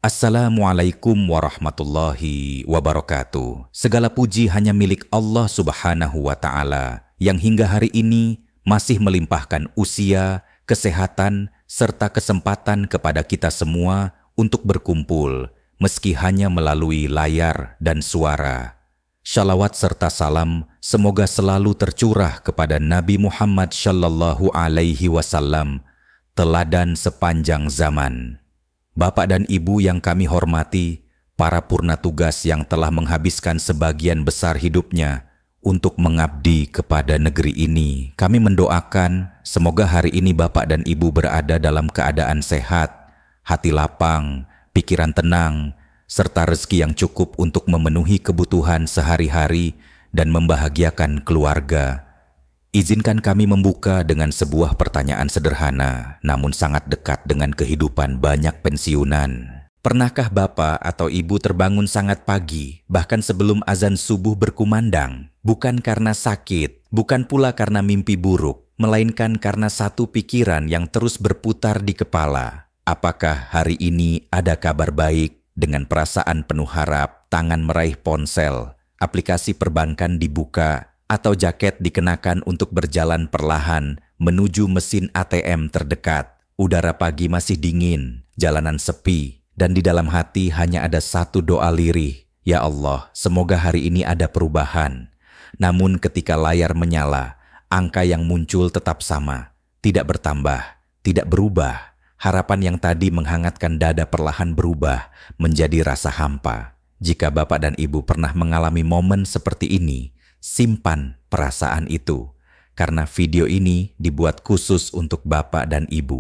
Assalamualaikum warahmatullahi wabarakatuh. Segala puji hanya milik Allah Subhanahu wa Ta'ala yang hingga hari ini masih melimpahkan usia, kesehatan, serta kesempatan kepada kita semua untuk berkumpul, meski hanya melalui layar dan suara. Shalawat serta salam semoga selalu tercurah kepada Nabi Muhammad Shallallahu Alaihi Wasallam, teladan sepanjang zaman. Bapak dan Ibu yang kami hormati, para purna tugas yang telah menghabiskan sebagian besar hidupnya untuk mengabdi kepada negeri ini, kami mendoakan semoga hari ini Bapak dan Ibu berada dalam keadaan sehat, hati lapang, pikiran tenang, serta rezeki yang cukup untuk memenuhi kebutuhan sehari-hari dan membahagiakan keluarga. Izinkan kami membuka dengan sebuah pertanyaan sederhana, namun sangat dekat dengan kehidupan banyak pensiunan. Pernahkah Bapak atau Ibu terbangun sangat pagi, bahkan sebelum azan subuh berkumandang? Bukan karena sakit, bukan pula karena mimpi buruk, melainkan karena satu pikiran yang terus berputar di kepala. Apakah hari ini ada kabar baik? Dengan perasaan penuh harap, tangan meraih ponsel, aplikasi perbankan dibuka, atau jaket dikenakan untuk berjalan perlahan menuju mesin ATM terdekat. Udara pagi masih dingin, jalanan sepi, dan di dalam hati hanya ada satu doa lirih. Ya Allah, semoga hari ini ada perubahan. Namun ketika layar menyala, angka yang muncul tetap sama, tidak bertambah, tidak berubah. Harapan yang tadi menghangatkan dada perlahan berubah menjadi rasa hampa. Jika Bapak dan Ibu pernah mengalami momen seperti ini, simpan perasaan itu, karena video ini dibuat khusus untuk Bapak dan Ibu,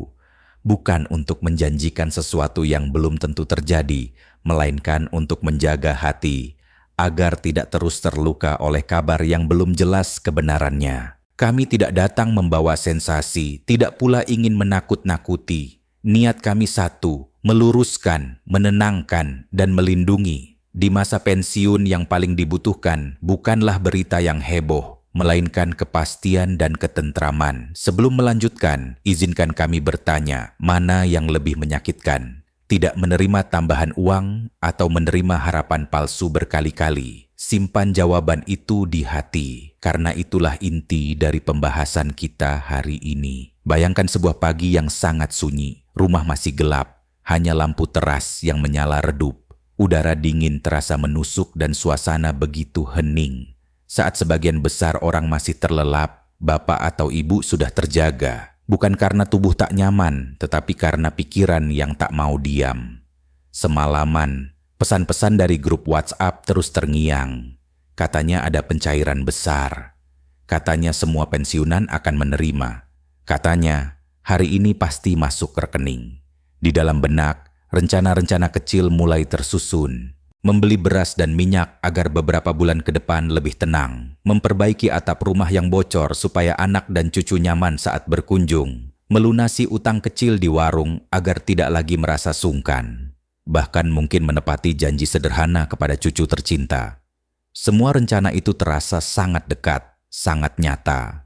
bukan untuk menjanjikan sesuatu yang belum tentu terjadi, melainkan untuk menjaga hati, agar tidak terus terluka oleh kabar yang belum jelas kebenarannya. Kami tidak datang membawa sensasi, tidak pula ingin menakut-nakuti. Niat kami satu, meluruskan, menenangkan, dan melindungi. Di masa pensiun yang paling dibutuhkan bukanlah berita yang heboh, melainkan kepastian dan ketentraman. Sebelum melanjutkan, izinkan kami bertanya, mana yang lebih menyakitkan? Tidak menerima tambahan uang atau menerima harapan palsu berkali-kali? Simpan jawaban itu di hati, karena itulah inti dari pembahasan kita hari ini. Bayangkan sebuah pagi yang sangat sunyi, rumah masih gelap, hanya lampu teras yang menyala redup. Udara dingin terasa menusuk dan suasana begitu hening. Saat sebagian besar orang masih terlelap, Bapak atau Ibu sudah terjaga. Bukan karena tubuh tak nyaman, tetapi karena pikiran yang tak mau diam. Semalaman, pesan-pesan dari grup WhatsApp terus terngiang. Katanya ada pencairan besar. Katanya semua pensiunan akan menerima. Katanya, hari ini pasti masuk rekening. Di dalam benak, rencana-rencana kecil mulai tersusun. Membeli beras dan minyak agar beberapa bulan ke depan lebih tenang. Memperbaiki atap rumah yang bocor supaya anak dan cucu nyaman saat berkunjung. Melunasi utang kecil di warung agar tidak lagi merasa sungkan. Bahkan mungkin menepati janji sederhana kepada cucu tercinta. Semua rencana itu terasa sangat dekat, sangat nyata.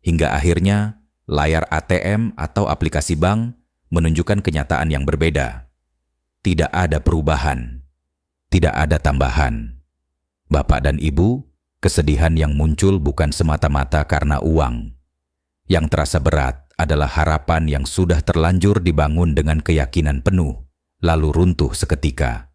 Hingga akhirnya, layar ATM atau aplikasi bank menunjukkan kenyataan yang berbeda. Tidak ada perubahan, tidak ada tambahan. Bapak dan Ibu, kesedihan yang muncul bukan semata-mata karena uang. Yang terasa berat adalah harapan yang sudah terlanjur dibangun dengan keyakinan penuh, lalu runtuh seketika.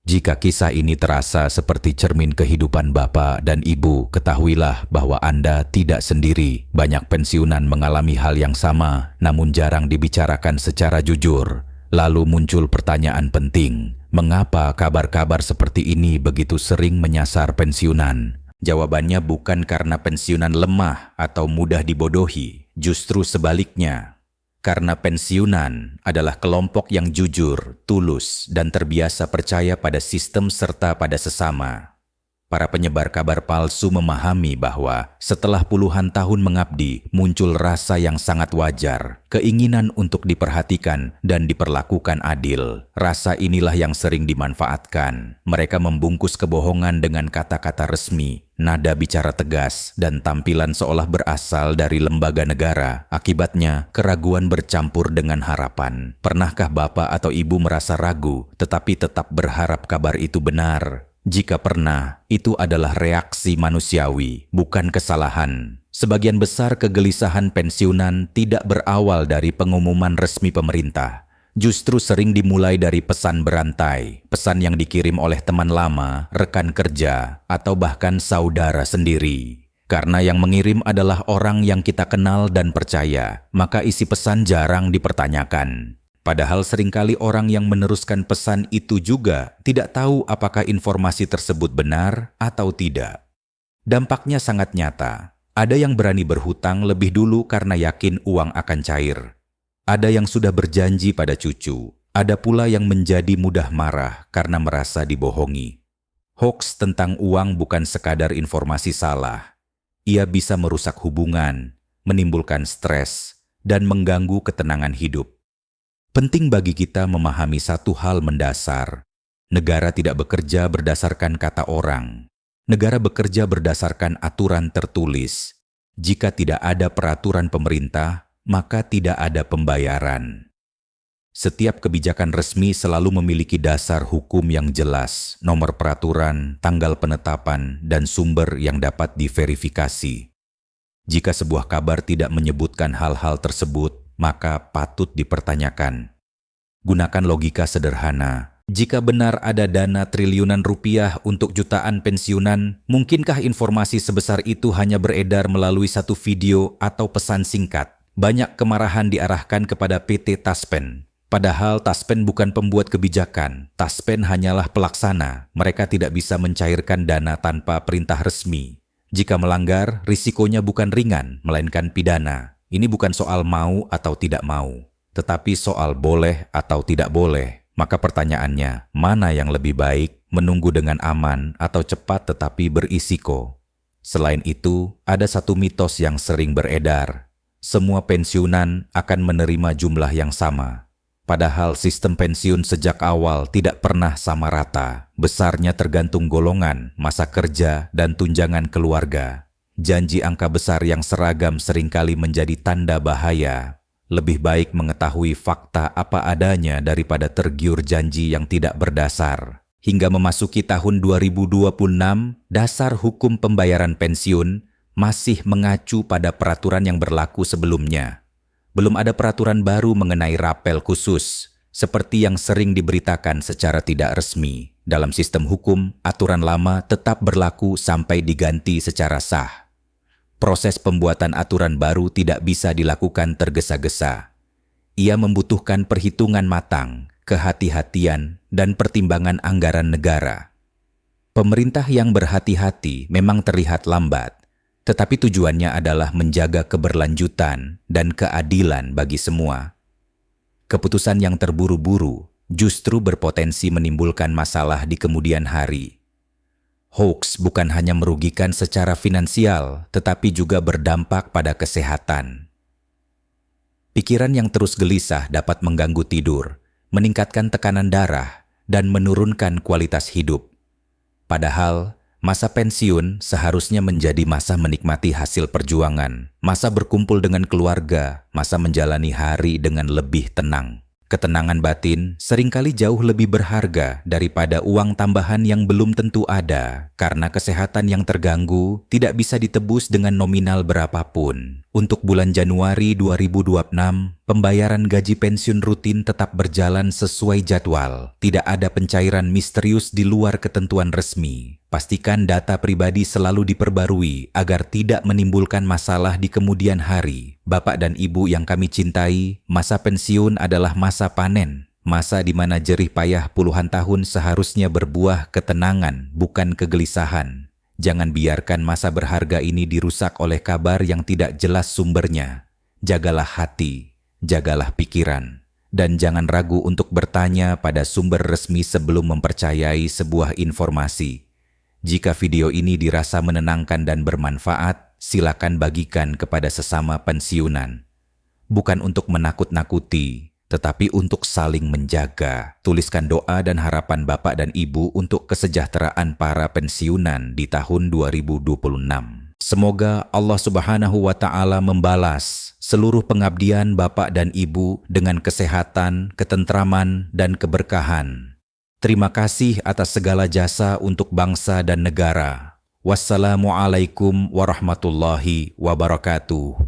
Jika kisah ini terasa seperti cermin kehidupan Bapak dan Ibu, ketahuilah bahwa Anda tidak sendiri. Banyak pensiunan mengalami hal yang sama, namun jarang dibicarakan secara jujur. Lalu muncul pertanyaan penting, mengapa kabar-kabar seperti ini begitu sering menyasar pensiunan? Jawabannya bukan karena pensiunan lemah atau mudah dibodohi, justru sebaliknya. Karena pensiunan adalah kelompok yang jujur, tulus, dan terbiasa percaya pada sistem serta pada sesama. Para penyebar kabar palsu memahami bahwa setelah puluhan tahun mengabdi, muncul rasa yang sangat wajar, keinginan untuk diperhatikan dan diperlakukan adil. Rasa inilah yang sering dimanfaatkan. Mereka membungkus kebohongan dengan kata-kata resmi, nada bicara tegas, dan tampilan seolah berasal dari lembaga negara. Akibatnya, keraguan bercampur dengan harapan. Pernahkah Bapak atau Ibu merasa ragu, tetapi tetap berharap kabar itu benar? Jika pernah, itu adalah reaksi manusiawi, bukan kesalahan. Sebagian besar kegelisahan pensiunan tidak berawal dari pengumuman resmi pemerintah. Justru sering dimulai dari pesan berantai, pesan yang dikirim oleh teman lama, rekan kerja, atau bahkan saudara sendiri. Karena yang mengirim adalah orang yang kita kenal dan percaya, maka isi pesan jarang dipertanyakan. Padahal seringkali orang yang meneruskan pesan itu juga tidak tahu apakah informasi tersebut benar atau tidak. Dampaknya sangat nyata. Ada yang berani berhutang lebih dulu karena yakin uang akan cair. Ada yang sudah berjanji pada cucu. Ada pula yang menjadi mudah marah karena merasa dibohongi. Hoaks tentang uang bukan sekadar informasi salah. Ia bisa merusak hubungan, menimbulkan stres, dan mengganggu ketenangan hidup. Penting bagi kita memahami satu hal mendasar. Negara tidak bekerja berdasarkan kata orang. Negara bekerja berdasarkan aturan tertulis. Jika tidak ada peraturan pemerintah, maka tidak ada pembayaran. Setiap kebijakan resmi selalu memiliki dasar hukum yang jelas, nomor peraturan, tanggal penetapan, dan sumber yang dapat diverifikasi. Jika sebuah kabar tidak menyebutkan hal-hal tersebut, maka patut dipertanyakan. Gunakan logika sederhana. Jika benar ada dana triliunan rupiah untuk jutaan pensiunan, mungkinkah informasi sebesar itu hanya beredar melalui satu video atau pesan singkat? Banyak kemarahan diarahkan kepada PT Taspen. Padahal Taspen bukan pembuat kebijakan. Taspen hanyalah pelaksana. Mereka tidak bisa mencairkan dana tanpa perintah resmi. Jika melanggar, risikonya bukan ringan, melainkan pidana. Ini bukan soal mau atau tidak mau, tetapi soal boleh atau tidak boleh. Maka pertanyaannya, mana yang lebih baik, menunggu dengan aman atau cepat tetapi berisiko? Selain itu, ada satu mitos yang sering beredar. Semua pensiunan akan menerima jumlah yang sama. Padahal sistem pensiun sejak awal tidak pernah sama rata. Besarnya tergantung golongan, masa kerja, dan tunjangan keluarga. Janji angka besar yang seragam seringkali menjadi tanda bahaya. Lebih baik mengetahui fakta apa adanya daripada tergiur janji yang tidak berdasar. Hingga memasuki tahun 2026, dasar hukum pembayaran pensiun masih mengacu pada peraturan yang berlaku sebelumnya. Belum ada peraturan baru mengenai rapel khusus, seperti yang sering diberitakan secara tidak resmi. Dalam sistem hukum, aturan lama tetap berlaku sampai diganti secara sah. Proses pembuatan aturan baru tidak bisa dilakukan tergesa-gesa. Ia membutuhkan perhitungan matang, kehati-hatian, dan pertimbangan anggaran negara. Pemerintah yang berhati-hati memang terlihat lambat, tetapi tujuannya adalah menjaga keberlanjutan dan keadilan bagi semua. Keputusan yang terburu-buru justru berpotensi menimbulkan masalah di kemudian hari. Hoaks bukan hanya merugikan secara finansial, tetapi juga berdampak pada kesehatan. Pikiran yang terus gelisah dapat mengganggu tidur, meningkatkan tekanan darah, dan menurunkan kualitas hidup. Padahal, masa pensiun seharusnya menjadi masa menikmati hasil perjuangan, masa berkumpul dengan keluarga, masa menjalani hari dengan lebih tenang. Ketenangan batin seringkali jauh lebih berharga daripada uang tambahan yang belum tentu ada, karena kesehatan yang terganggu tidak bisa ditebus dengan nominal berapapun. Untuk bulan Januari 2026, pembayaran gaji pensiun rutin tetap berjalan sesuai jadwal. Tidak ada pencairan misterius di luar ketentuan resmi. Pastikan data pribadi selalu diperbarui agar tidak menimbulkan masalah di kemudian hari. Bapak dan Ibu yang kami cintai, masa pensiun adalah masa panen. Masa di mana jerih payah puluhan tahun seharusnya berbuah ketenangan, bukan kegelisahan. Jangan biarkan masa berharga ini dirusak oleh kabar yang tidak jelas sumbernya. Jagalah hati, jagalah pikiran, dan jangan ragu untuk bertanya pada sumber resmi sebelum mempercayai sebuah informasi. Jika video ini dirasa menenangkan dan bermanfaat, silakan bagikan kepada sesama pensiunan. Bukan untuk menakut-nakuti, tetapi untuk saling menjaga. Tuliskan doa dan harapan Bapak dan Ibu untuk kesejahteraan para pensiunan di tahun 2026. Semoga Allah Subhanahu wa Ta'ala membalas seluruh pengabdian Bapak dan Ibu dengan kesehatan, ketentraman, dan keberkahan. Terima kasih atas segala jasa untuk bangsa dan negara. Wassalamualaikum warahmatullahi wabarakatuh.